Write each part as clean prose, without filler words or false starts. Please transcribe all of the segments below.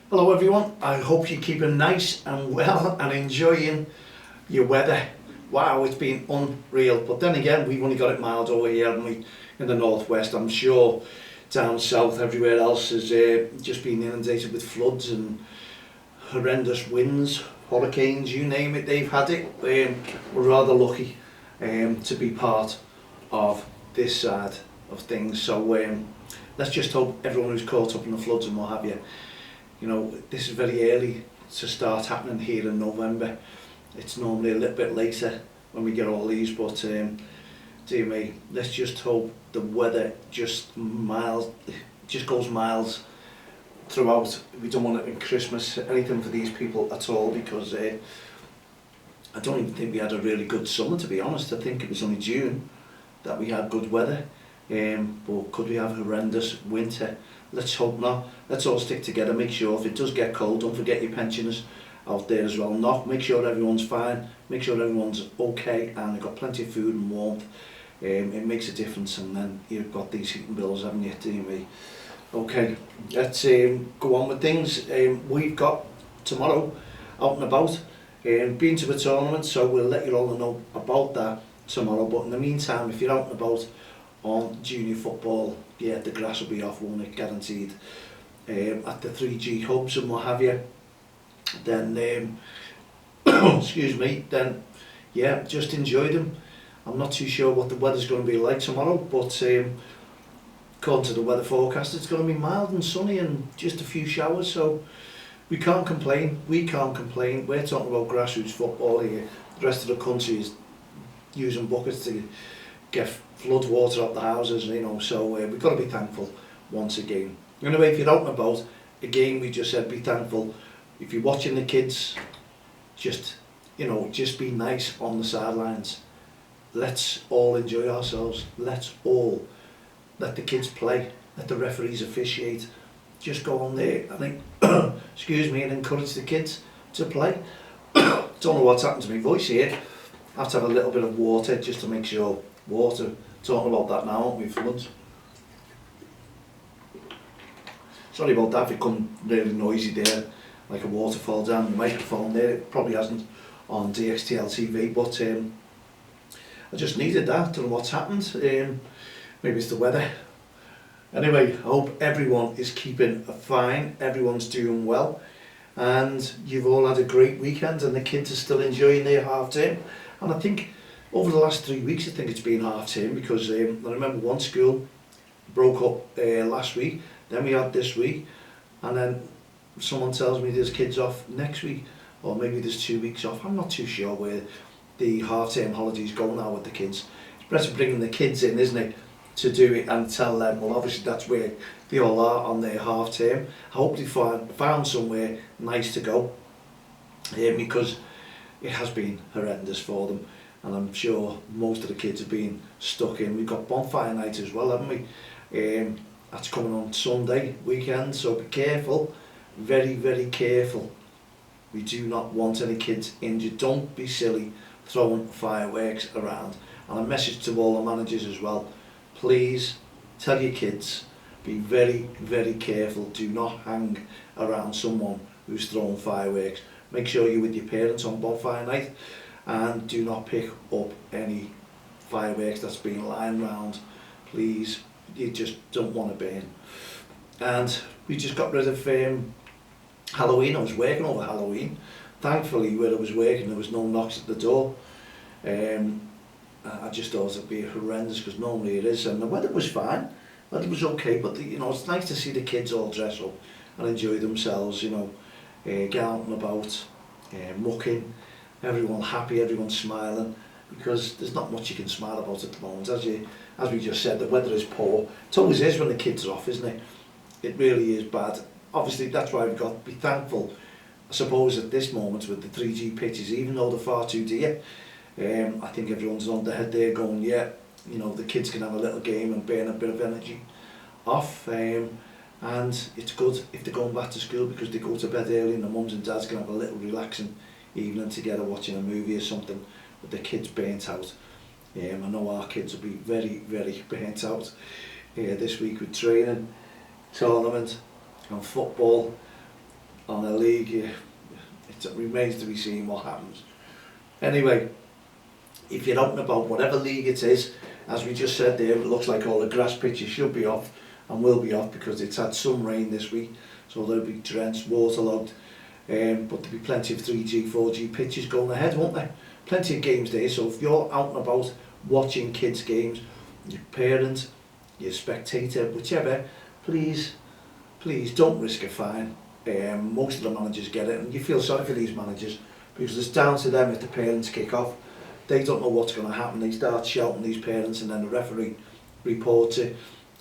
Hello everyone, I hope you're keeping nice and well and enjoying your weather. Wow, it's been unreal, but then again we've only got it mild over here, haven't we, in the northwest. I'm sure down south everywhere else has just been inundated with floods and horrendous winds, hurricanes, you name it, they've had it. We're rather lucky to be part of this side of things, so let's just hope everyone who's caught up in the floods and what have you. You know, this is very early to start happening here in November. It's normally a little bit later when we get all these, but dear me, let's just hope the weather just goes miles throughout. We don't want it in Christmas, anything for these people at all, because I don't even think we had a really good summer, to be honest. I think it was only June that we had good weather, but could we have a horrendous winter? Let's hope not. Let's all stick together. Make sure if it does get cold, don't forget your pensioners out there as well. Make sure everyone's fine, make sure everyone's okay and they've got plenty of food and warmth. It makes a difference, and then you've got these heating bills, haven't you, dear me? Okay, let's go on with things. We've got tomorrow out and about, been to a tournament, so we'll let you all know about that tomorrow. But in the meantime, if you're out and about on junior football, yeah, the grass will be off, won't it, guaranteed, at the 3G hubs and what have you, then excuse me, then yeah, just enjoy them. I'm not too sure what the weather's going to be like tomorrow, but according to the weather forecast, it's going to be mild and sunny and just a few showers, so we can't complain. We're talking about grassroots football here. The rest of the country is using buckets to get flood water out the houses, you know, so we've got to be thankful once again. Anyway, if you're out and about, again, we just said be thankful. If you're watching the kids, just be nice on the sidelines. Let's all enjoy ourselves. Let's all let the kids play, let the referees officiate. Just go on there, I think, excuse me, and encourage the kids to play. Don't know what's happened to my voice here. I have to have a little bit of water just to make sure. Water, talking about that now, aren't we, floods? Sorry about that if it come really noisy there, like a waterfall down the microphone there. It probably hasn't on DXTL TV, but I just needed that. Don't know what's happened. Maybe it's the weather. Anyway, I hope everyone is keeping fine, everyone's doing well, and you've all had a great weekend and the kids are still enjoying their half term. And I think over the last 3 weeks, I think it's been half term, because I remember one school broke up last week, then we had this week, and then someone tells me there's kids off next week, or maybe there's 2 weeks off. I'm not too sure where the half term holidays go now with the kids. It's better bringing the kids in, isn't it, to do it and tell them, well, obviously that's where they all are on their half term. I hope they found somewhere nice to go, because it has been horrendous for them. And I'm sure most of the kids have been stuck in. We've got bonfire night as well, haven't we? That's coming on Sunday weekend, so be careful, very, very careful. We do not want any kids injured. Don't be silly throwing fireworks around. And a message to all the managers as well, please tell your kids, be very, very careful. Do not hang around someone who's throwing fireworks. Make sure you're with your parents on bonfire night, and do not pick up any fireworks that's been lying around, please. You just don't want to burn. And we just got rid of Halloween. I was working over Halloween. Thankfully, where I was working, there was no knocks at the door. I just thought it'd be horrendous, because normally it is, and the weather was fine. The weather was okay, but it's nice to see the kids all dress up and enjoy themselves, get out and about, mucking. Everyone happy, everyone smiling, because there's not much you can smile about at the moment. As we just said, the weather is poor. It always is when the kids are off, isn't it? It really is bad. Obviously, that's why we've got to be thankful, I suppose, at this moment with the 3G pitches, even though they're far too dear. I think everyone's on their head there going, yeah, the kids can have a little game and burn a bit of energy off. And it's good if they're going back to school, because they go to bed early and the mums and dads can have a little relaxing evening together watching a movie or something, with the kids burnt out. I know our kids will be very, very burnt out this week with training, tournament and football. on a league, it remains to be seen what happens. Anyway, if you're out and about, whatever league it is, as we just said there, it looks like all the grass pitches should be off and will be off because it's had some rain this week, so they'll be drenched, waterlogged. But there'll be plenty of 3G, 4G pitches going ahead, won't there? Plenty of games there, so if you're out and about watching kids' games, your parent, your spectator, whichever, please don't risk a fine. Most of the managers get it, and you feel sorry for these managers because it's down to them if the parents kick off. They don't know what's going to happen. They start shouting these parents, and then the referee reports it,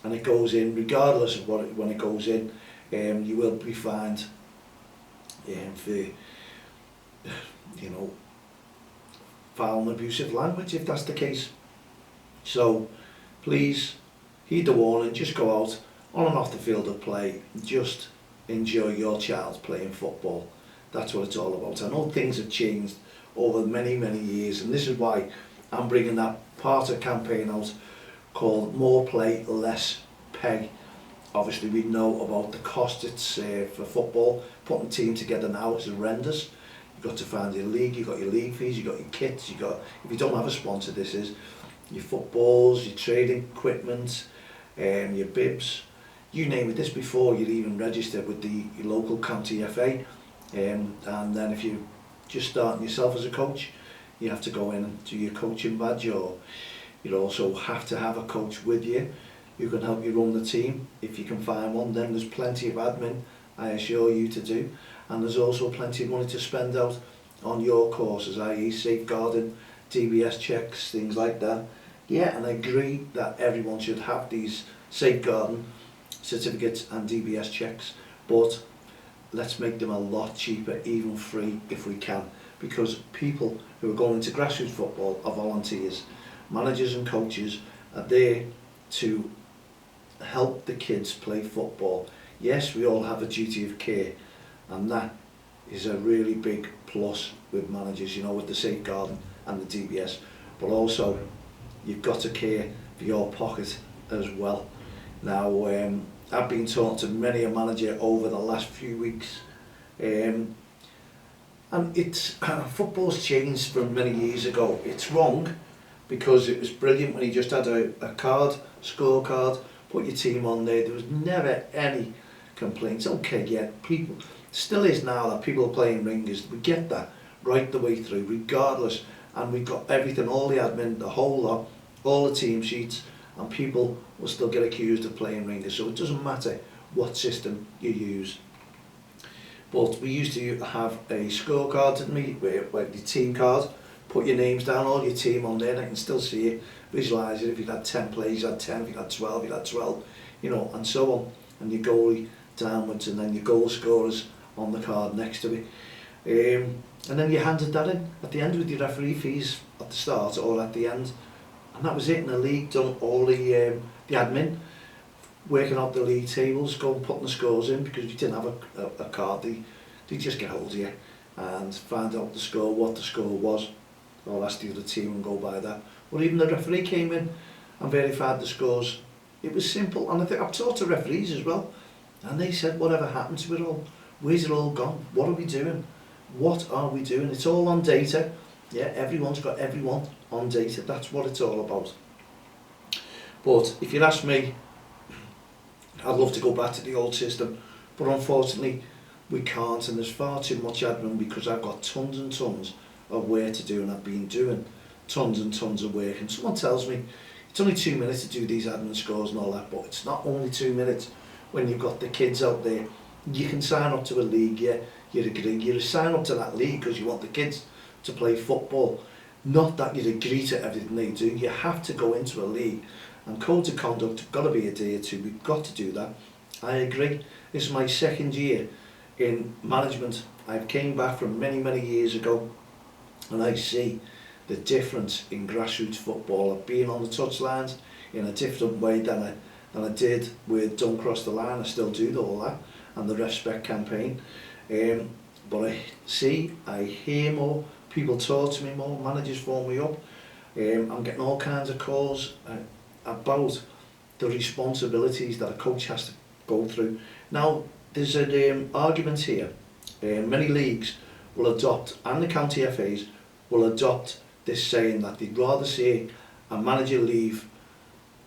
and it goes in. Regardless of when it goes in, you will be fined for, foul and abusive language if that's the case. So please heed the warning. Just go out on and off the field of play. Just enjoy your child playing football. That's what it's all about. I know things have changed over many years, and this is why I'm bringing that part of campaign out called More Play, Less Pay. Obviously we know about the cost it's for football. Putting a team together now is horrendous. You've got to find your league, you've got your league fees, you've got your kits, if you don't have a sponsor, this is your footballs, your training equipment, your bibs, you name it. This before you're even registered with your local county FA, and then if you're just starting yourself as a coach, you have to go in and do your coaching badge, or you also have to have a coach with you who can help you run the team. If you can find one, then there's plenty of admin, I assure you, to do, and there's also plenty of money to spend out on your courses, i.e. safeguarding, DBS checks, things like that. Yeah, and I agree that everyone should have these safeguarding certificates and DBS checks, but let's make them a lot cheaper, even free if we can, because people who are going into grassroots football are volunteers. Managers and coaches are there to help the kids play football. Yes, we all have a duty of care, and that is a really big plus with managers, with the safeguarding and the DBS, but also you've got to care for your pocket as well. Now, I've been talking to many a manager over the last few weeks, and it's football's changed from many years ago. It's wrong because it was brilliant when you just had a scorecard, put your team on there. There was never any complaints. Okay, yeah, people still is now that people are playing ringers. We get that right the way through, regardless, and we've got everything, all the admin, the whole lot, all the team sheets, and people will still get accused of playing ringers. So it doesn't matter what system you use. But we used to have a scorecard, didn't we, where the team card, put your names down, all your team on there, and I can still see it, visualise it. If you had 10 plays, you had 10, if you had 12, you had 12, and so on. And your goalie downwards, and then your goal scorers on the card next to it. And then you handed that in at the end with your referee fees at the start or at the end. And that was it. In the league, done all the admin, working out the league tables, going putting the scores in, because if you didn't have a card, they just get hold of you and find out the score, what the score was, or ask the other team and go by that. Or even the referee came in and verified the scores. It was simple, and I think I've talked to referees as well, and they said, whatever happened to it all? Where's it all gone? What are we doing? What are we doing? It's all on data. Yeah, everyone's got everyone on data. That's what it's all about. But if you ask me, I'd love to go back to the old system, but unfortunately we can't, and there's far too much admin because I've got tons and tons of work to do, and I've been doing tons and tons of work, and someone tells me it's only 2 minutes to do these admin scores and all that, but it's not only 2 minutes when you've got the kids out there. You can sign up to a league, yeah, you sign up to that league because you want the kids to play football, not that you'd agree to everything they do. You have to go into a league, and codes of conduct have got to be adhered to. We've got to do that. I agree. This is my second year in management. I came back from many years ago, and I see the difference in grassroots football. I've been on the touchlines in a different way than I did with Don't Cross the Line. I still do all that, and the Respect campaign. But I hear more, people talk to me more, managers phone me up. I'm getting all kinds of calls about the responsibilities that a coach has to go through. Now, there's an argument here many leagues will adopt, and the county FAs will adopt this saying that they'd rather see a manager leave,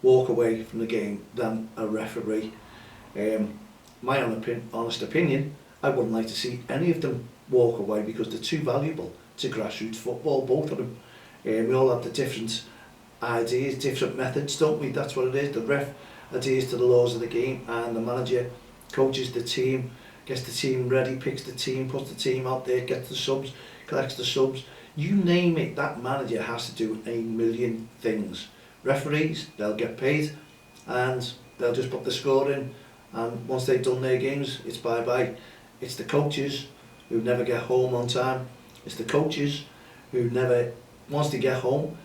walk away from the game than a referee. My honest opinion, I wouldn't like to see any of them walk away because they're too valuable to grassroots football, both of them. We all have the different ideas, different methods, don't we? That's what it is. The ref adheres to the laws of the game, and the manager coaches the team, gets the team ready, picks the team, puts the team out there, gets the subs, collects the subs. You name it, that manager has to do a million things. Referees, they'll get paid and they'll just put the score in, and once they've done their games, it's bye-bye. It's the coaches who never get home on time. It's the coaches who never, once they get home,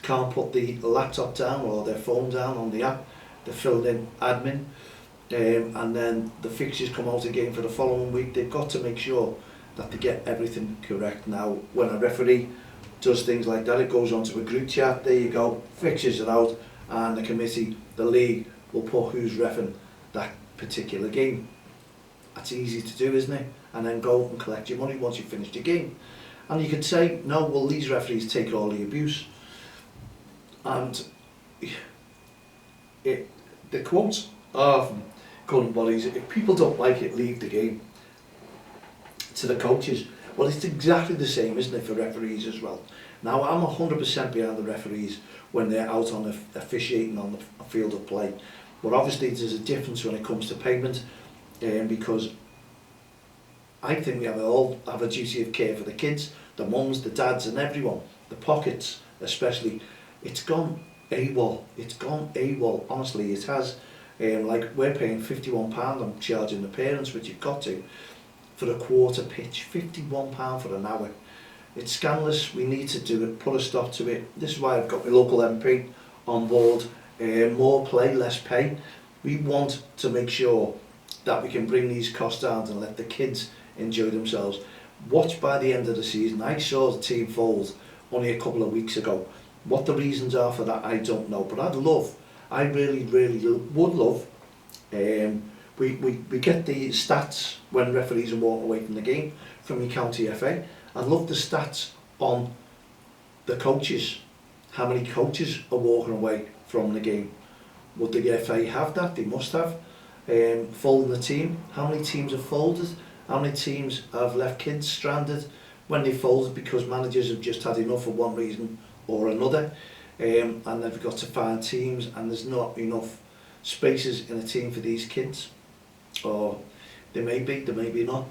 can't put the laptop down or their phone down on the app. They're filled in admin, and then the fixtures come out again for the following week. They've got to make sure that they get everything correct. Now, when a referee does things like that, it goes onto a group chat. There you go, fixtures are out, and the committee, the league, will put who's reffing that particular game. That's easy to do, isn't it? And then go and collect your money once you've finished your game. And you could say, no, well, these referees take all the abuse. And the quotes are from current bodies: if people don't like it, leave the game. To the coaches, well, it's exactly the same, isn't it, for referees as well. Now, I'm 100% behind the referees when they're out on officiating on the field of play, but obviously there's a difference when it comes to payment, because I think we all have a duty of care for the kids, the mums, the dads and everyone, the pockets especially. It's gone AWOL, honestly it has. Like, we're paying £51, I'm charging the parents, which you've got to, for a quarter pitch, £51 for an hour. It's scandalous, we need to do it, put a stop to it. This is why I've got my local MP on board. More play, less pay. We want to make sure that we can bring these costs down and let the kids enjoy themselves. Watch by the end of the season. I saw the team fold only a couple of weeks ago. What the reasons are for that, I don't know, but I really would love, we get the stats when referees are walking away from the game from your county FA. I'd love the stats on the coaches, how many coaches are walking away from the game. Would the FA have that? They must have. Folding the team, how many teams have folded? How many teams have left kids stranded when they folded because managers have just had enough for one reason or another, and they've got to find teams and there's not enough spaces in a team for these kids, or there may be not.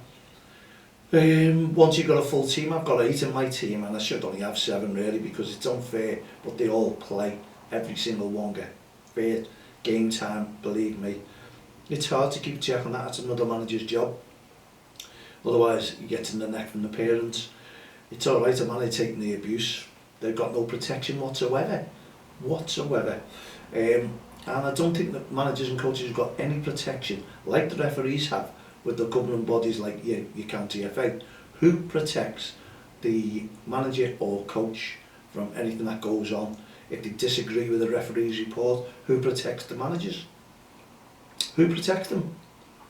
Once you've got a full team, I've got 8 in my team and I should only have 7 really, because it's unfair, but they all play, every single one get fair game time, believe me. It's hard to keep check on that, it's another manager's job, otherwise you get in the neck from the parents. It's alright a manager taking the abuse, they've got no protection whatsoever. And I don't think that managers and coaches have got any protection like the referees have with the governing bodies like your county FA. Who protects the manager or coach from anything that goes on? If they disagree with the referee's report, who protects the managers? Who protects them?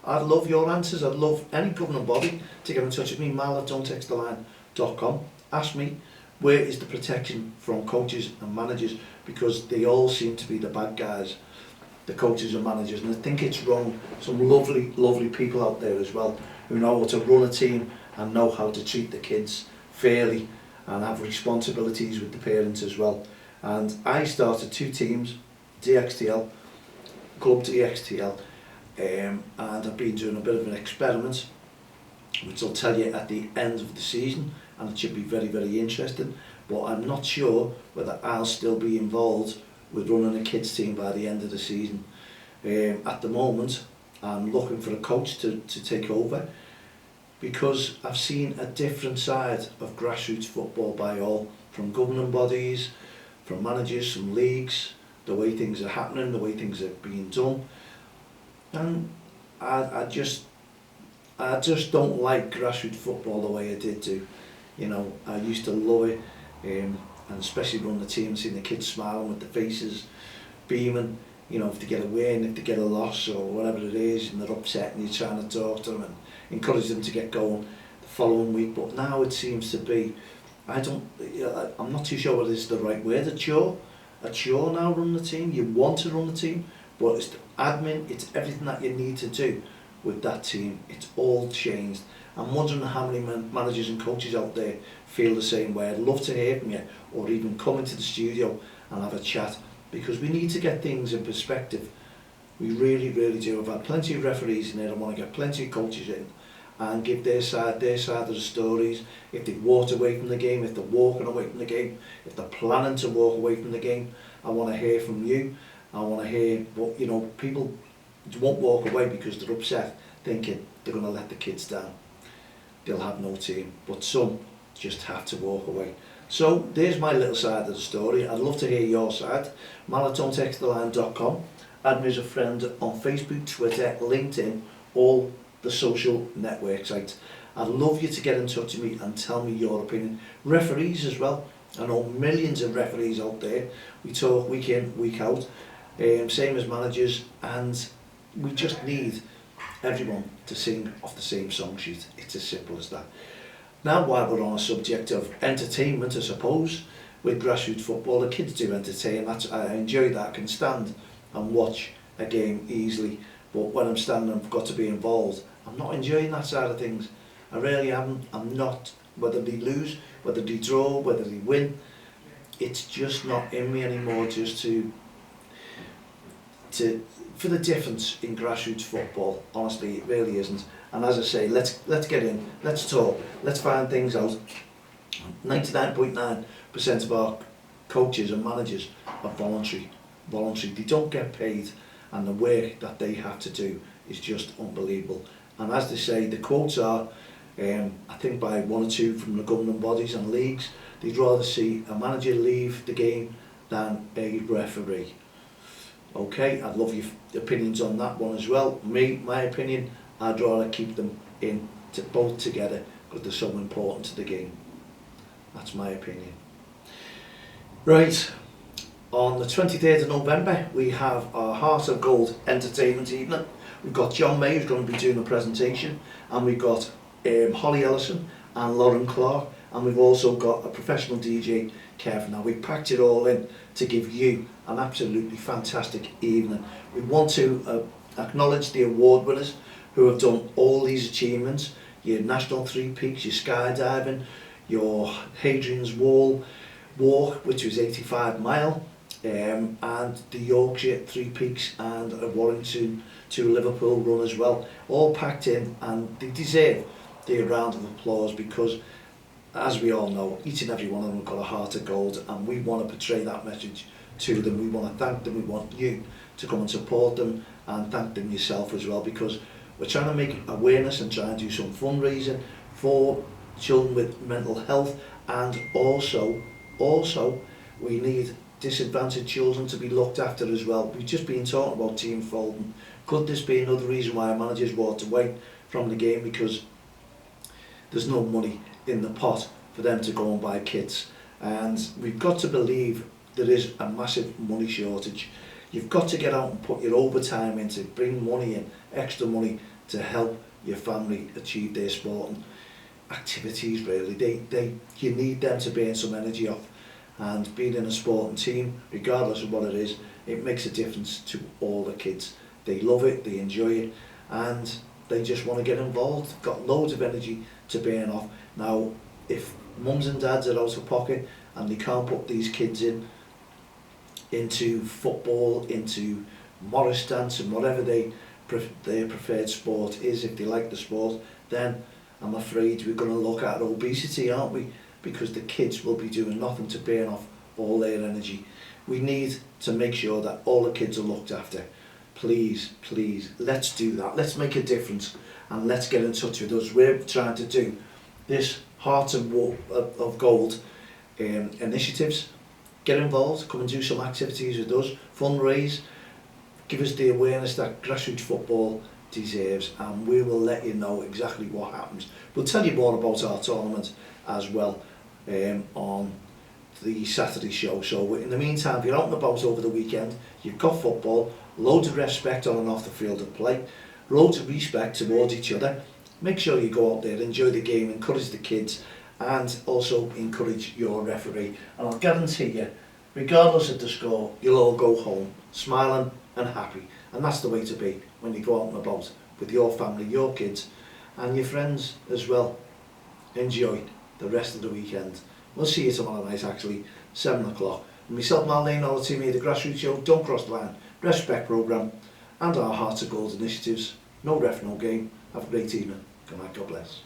I'd love your answers. I'd love any governing body to get in touch with me, mal@don'ttexttheline.com. Ask me, where is the protection from coaches and managers? Because they all seem to be the bad guys, the coaches and managers, and I think it's wrong. Some lovely people out there as well who know how to run a team and know how to treat the kids fairly and have responsibilities with the parents as well. And I started 2 teams, DXTL, Club DXTL, and I've been doing a bit of an experiment which I'll tell you at the end of the season, and it should be very interesting, but I'm not sure whether I'll still be involved with running a kids team by the end of the season. At the moment I'm looking for a coach to take over, because I've seen a different side of grassroots football by all, from governing bodies, from managers, from leagues, the way things are happening, the way things are being done, and I just don't like grassroots football the way I did do. You know, I used to love it, and especially running the team and seeing the kids smiling with the faces beaming, you know, if they get a win, if they get a loss or whatever it is, and they're upset and you're trying to talk to them and encourage them to get going. the following week. But now it seems to be, I'm not too sure whether it's the right word, a chore now running the team. You want to run the team, but it's the admin, it's everything that you need to do with that team. It's all changed. I'm wondering how many managers and coaches out there feel the same way. I'd love to hear from you, or even come into the studio and have a chat, because we need to get things in perspective. We really, really do. I've had plenty of referees in there. I want to get plenty of coaches in and give their side of the stories. If they've walked away from the game, if they're walking away from the game, if they're planning to walk away from the game, I want to hear from you. I want to hear what, people won't walk away because they're upset, thinking they're going to let the kids down. They'll have no team, but some just have to walk away. So there's my little side of the story. I'd love to hear your side. MarathonTextTheLine.com. Add me as a friend on Facebook, Twitter, LinkedIn, all the social network sites. I'd love you to get in touch with me and tell me your opinion. Referees as well. I know millions of referees out there. We talk week in, week out, same as managers, and we just need everyone to sing off the same song sheet. It's as simple as that. Now, while we're on a subject of entertainment, I suppose, with grassroots football, the kids do entertain. I enjoy that. I can stand and watch a game easily, but when I'm standing and I've got to be involved, I'm not enjoying that side of things. I really am. I'm not. Whether they lose, whether they draw, whether they win, it's just not in me anymore. Just for the difference in grassroots football, honestly, it really isn't. And as I say, let's get in, let's talk, let's find things out. 99.9% of our coaches and managers are voluntary. They don't get paid, and the work that they have to do is just unbelievable. And as they say, the quotes are, I think by one or two from the governing bodies and leagues, they'd rather see a manager leave the game than a referee. Okay, I'd love your opinions on that one as well. My opinion, I'd rather keep them in both together because they're so important to the game. That's my opinion. Right, on the 23rd of November, we have our Heart of Gold entertainment evening. We've got John May, who's going to be doing the presentation, and we've got Holly Ellison and Lauren Clark, and we've also got a professional DJ, Kevin. Now, we've packed it all in to give you an absolutely fantastic evening. We want to acknowledge the award winners who have done all these achievements: your National Three Peaks, your skydiving, your Hadrian's Wall walk, which was 85 mile, and the Yorkshire Three Peaks and a Warrington to Liverpool run as well, all packed in, and they deserve the round of applause because, as we all know, each and every one of them have got a heart of gold, and we want to portray that message to them. We want to thank them. We want you to come and support them and thank them yourself as well, because we're trying to make awareness and try and do some fundraising for children with mental health, and also we need disadvantaged children to be looked after as well. We've just been talking about team folding. Could this be another reason why our managers walked away from the game? Because there's no money in the pot for them to go and buy kits, and we've got to believe there is a massive money shortage. You've got to get out and put your overtime in to bring money in, extra money to help your family achieve their sporting activities. Really, you need them to burn some energy off, and being in a sporting team, regardless of what it is, it makes a difference to all the kids. They love it, they enjoy it, and they just want to get involved. They've got loads of energy to burn off. Now, if mums and dads are out of pocket and they can't put these kids into football, into Morris dance and whatever their preferred sport is, if they like the sport, then I'm afraid we're going to look at obesity, aren't we? Because the kids will be doing nothing to burn off all their energy. We need to make sure that all the kids are looked after. Please, let's do that. Let's make a difference, and let's get in touch with us. We're trying to do this Heart of Gold initiatives. Get involved, come and do some activities with us, fundraise, give us the awareness that grassroots football deserves, and we will let you know exactly what happens. We'll tell you more about our tournament as well on the Saturday show. So in the meantime, if you're out and about over the weekend, you've got football, loads of respect on and off the field of play, loads of respect towards each other, make sure you go out there, enjoy the game, encourage the kids, and also encourage your referee. And I'll guarantee you, regardless of the score, you'll all go home smiling and happy. And that's the way to be when you go out and about with your family, your kids, and your friends as well. Enjoy the rest of the weekend. We'll see you tomorrow night, actually, 7 o'clock. Myself, Mal Lane, all the team here, the Grassroots Show, Don't Cross the Line, Respect Programme, and our Hearts of Gold initiatives. No ref, no game. Have a great evening. Good night, God bless.